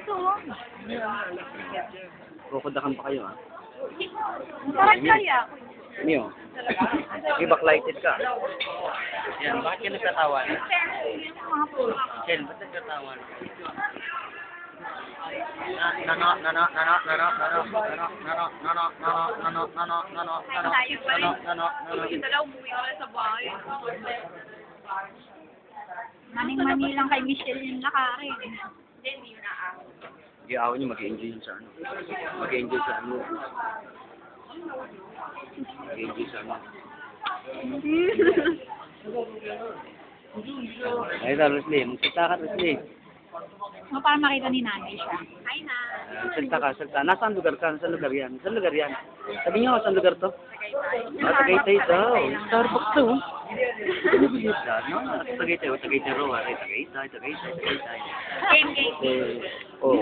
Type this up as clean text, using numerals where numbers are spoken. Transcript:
ito. Kukudakan pa kayo, ha? Parang kaya. Niyo. Di backlighted ka. Yan, bakit ka nagtatawa? Ken, ba't nagtatawa? Maning-mani lang kay Michelle yung lakari. Giawan niyo, mag-enjoy yun sa ano. Mag-enjoy sa ano. Mag-enjoy sa ano. Ay, Leslie. Magsalita ka, Leslie. O, para makita ni nanay siya. Hi, na. Salita ka, salita. Nasaan lugar ka? Saan lugar yan? Saan lugar yan? Sabi niyo, saan lugar to? Tagaytay daw. Starbucks to. Tagaytay daw. Tagaytay raw. Tagaytay. Game, game. Oh.